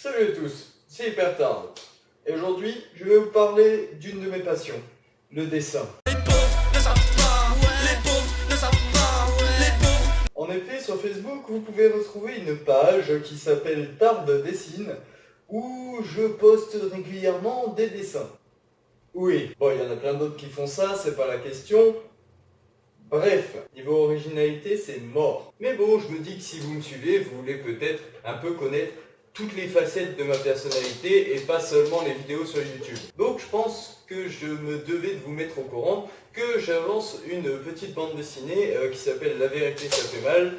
Salut à tous, c'est Hypertard. Et aujourd'hui, je vais vous parler d'une de mes passions, le dessin. Les pauvres ne savent pas, les pauvres ne savent pas, les pauvres. En effet, sur Facebook, vous pouvez retrouver une page qui s'appelle Tard Dessine, où je poste régulièrement des dessins. Oui, bon, il y en a plein d'autres qui font ça, c'est pas la question. Bref, niveau originalité, c'est mort. Mais bon, je me dis que si vous me suivez, vous voulez peut-être un peu connaître toutes les facettes de ma personnalité et pas seulement les vidéos sur YouTube. Donc je pense que je me devais de vous mettre au courant que j'avance une petite bande dessinée qui s'appelle La vérité ça fait mal,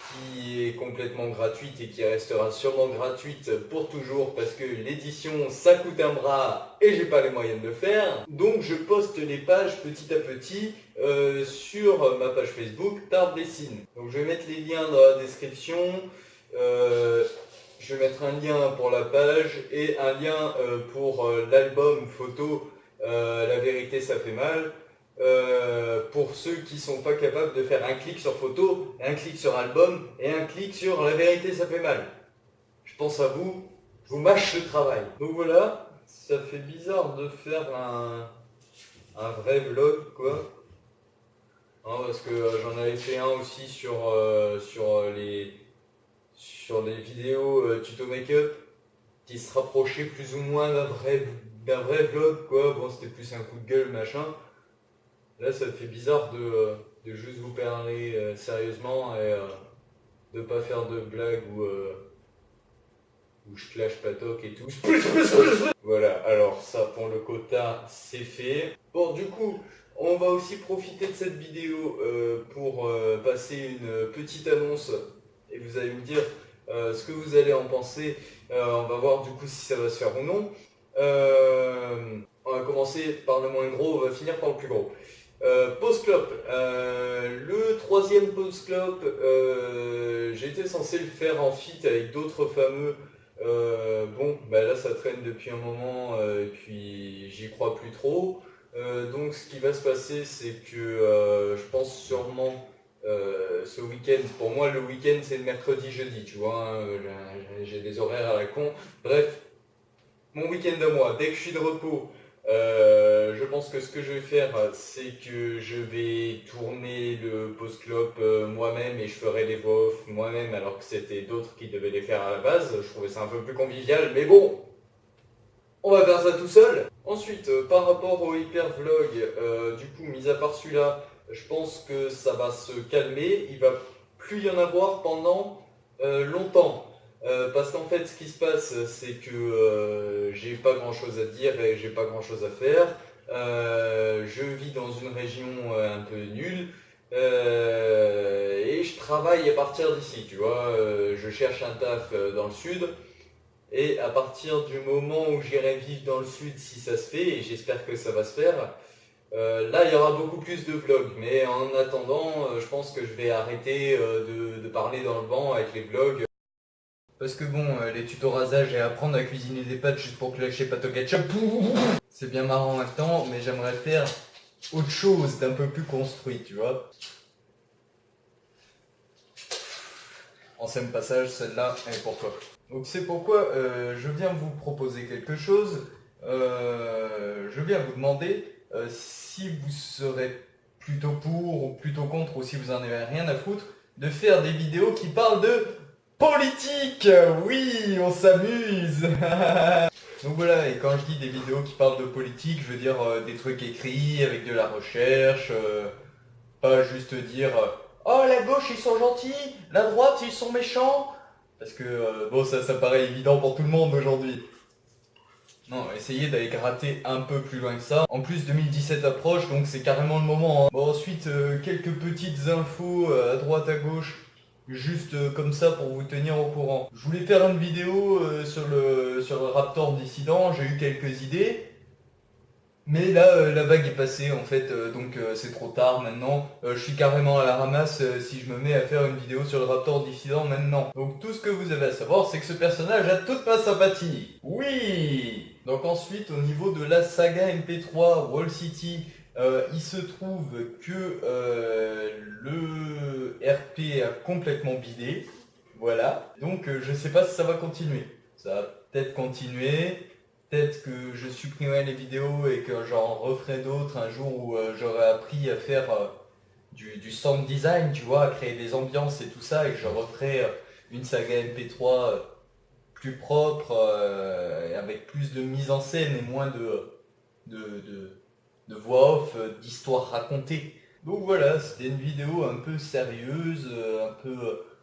qui est complètement gratuite et qui restera sûrement gratuite pour toujours parce que l'édition ça coûte un bras et j'ai pas les moyens de le faire. Donc je poste les pages petit à petit sur ma page Facebook Tard Dessine. Donc je vais mettre les liens dans la description. Je vais mettre un lien pour la page et un lien pour l'album photo La vérité ça fait mal, pour ceux qui sont pas capables de faire un clic sur photo, un clic sur album et un clic sur La vérité ça fait mal. Je pense à vous, je vous mâche le travail. Donc voilà, ça fait bizarre de faire un vrai vlog quoi. Hein, parce que j'en avais fait un aussi sur les vidéos tuto make-up qui se rapprochaient plus ou moins d'un vrai vlog quoi. Bon, c'était plus un coup de gueule machin. Là ça me fait bizarre de juste vous parler sérieusement et de pas faire de blagues où je clash patoc et tout. Voilà, alors ça pour le quota c'est fait. Bon du coup on va aussi profiter de cette vidéo pour passer une petite annonce et vous allez me dire ce que vous allez en penser. On va voir du coup si ça va se faire ou non. On va commencer par le moins gros, on va finir par le plus gros. Pause clope. Le troisième pause clope, j'étais censé le faire en feat avec d'autres fameux. Bon, bah là ça traîne depuis un moment et puis j'y crois plus trop. Donc ce qui va se passer, c'est que je pense sûrement ce week-end, pour moi le week-end c'est le mercredi, jeudi, tu vois, hein, j'ai des horaires à la con. Bref, mon week-end à moi, dès que je suis de repos, je pense que ce que je vais faire, c'est que je vais tourner le post-clop moi-même et je ferai les voix off moi-même alors que c'était d'autres qui devaient les faire à la base. Je trouvais ça un peu plus convivial, mais bon, on va faire ça tout seul. Ensuite, par rapport au hyper vlog, du coup, mis à part celui-là, je pense que ça va se calmer. Il va plus y en avoir pendant longtemps. Parce qu'en fait, ce qui se passe, c'est que j'ai pas grand chose à dire et j'ai pas grand chose à faire. Je vis dans une région un peu nulle et je travaille à partir d'ici, tu vois. Je cherche un taf dans le sud. Et à partir du moment où j'irai vivre dans le sud, si ça se fait, et j'espère que ça va se faire, là il y aura beaucoup plus de vlogs. Mais en attendant, je pense que je vais arrêter de parler dans le vent avec les vlogs. Parce que bon, les tutos rasage et apprendre à cuisiner des pâtes juste pour clasher pâte au ketchup, c'est bien marrant en même temps, mais j'aimerais faire autre chose d'un peu plus construit, tu vois. Ancien passage, celle-là, elle est pour toi. Donc c'est pourquoi je viens vous proposer quelque chose. Je viens vous demander si vous serez plutôt pour ou plutôt contre, ou si vous en avez rien à foutre, de faire des vidéos qui parlent de politique. Oui, on s'amuse. Donc voilà, et quand je dis des vidéos qui parlent de politique, je veux dire des trucs écrits avec de la recherche, pas juste dire oh la gauche ils sont gentils, la droite ils sont méchants. Parce que bon ça paraît évident pour tout le monde aujourd'hui. Non, essayez d'aller gratter un peu plus loin que ça. En plus 2017 approche, donc c'est carrément le moment. Hein. Bon ensuite, quelques petites infos à droite à gauche, juste comme ça pour vous tenir au courant. Je voulais faire une vidéo sur le Raptor dissident, j'ai eu quelques idées. Mais là, la vague est passée en fait, donc c'est trop tard maintenant. Je suis carrément à la ramasse si je me mets à faire une vidéo sur le Raptor dissident maintenant. Donc tout ce que vous avez à savoir, c'est que ce personnage a toute ma sympathie. Oui. Donc ensuite, au niveau de la saga MP3 Wall City, il se trouve que le RP a complètement bidé. Voilà. Donc je sais pas si ça va continuer. Ça va peut-être continuer. Peut-être que je supprimerai les vidéos et que j'en referai d'autres un jour où j'aurai appris à faire du sound design, tu vois, à créer des ambiances et tout ça, et que je referai une saga MP3 plus propre, et avec plus de mise en scène et moins de voix off, d'histoires racontées. Donc voilà, c'était une vidéo un peu sérieuse,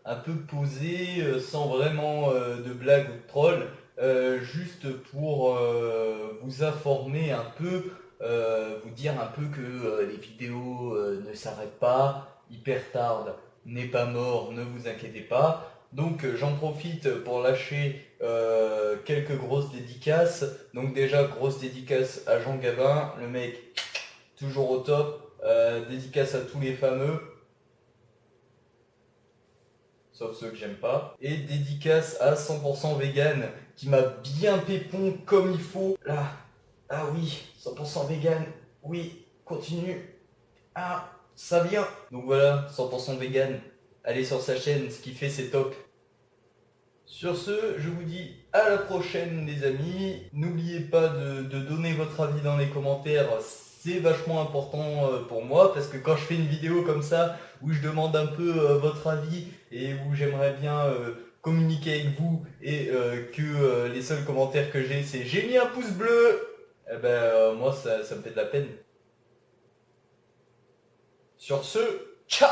un peu posée, sans vraiment de blagues ou de trolls, juste pour vous informer un peu, vous dire un peu que les vidéos ne s'arrêtent pas, Hypertard n'est pas mort, ne vous inquiétez pas. Donc j'en profite pour lâcher quelques grosses dédicaces. Donc déjà, grosse dédicace à Jean Gabin, le mec toujours au top. Dédicace à tous les fameux, sauf ceux que j'aime pas. Et dédicace à 100% vegan, qui m'a bien pépon comme il faut. Là, ah oui, 100% vegan, oui, continue. Ah, ça vient. Donc voilà, 100% vegan. Allez sur sa chaîne, ce qu'il fait c'est top. Sur ce, je vous dis à la prochaine les amis. N'oubliez pas de donner votre avis dans les commentaires, c'est vachement important pour moi, parce que quand je fais une vidéo comme ça, où je demande un peu votre avis, et où j'aimerais bien communiquer avec vous, et que les seuls commentaires que j'ai c'est j'ai mis un pouce bleu, eh ben moi ça me fait de la peine. Sur ce, ciao!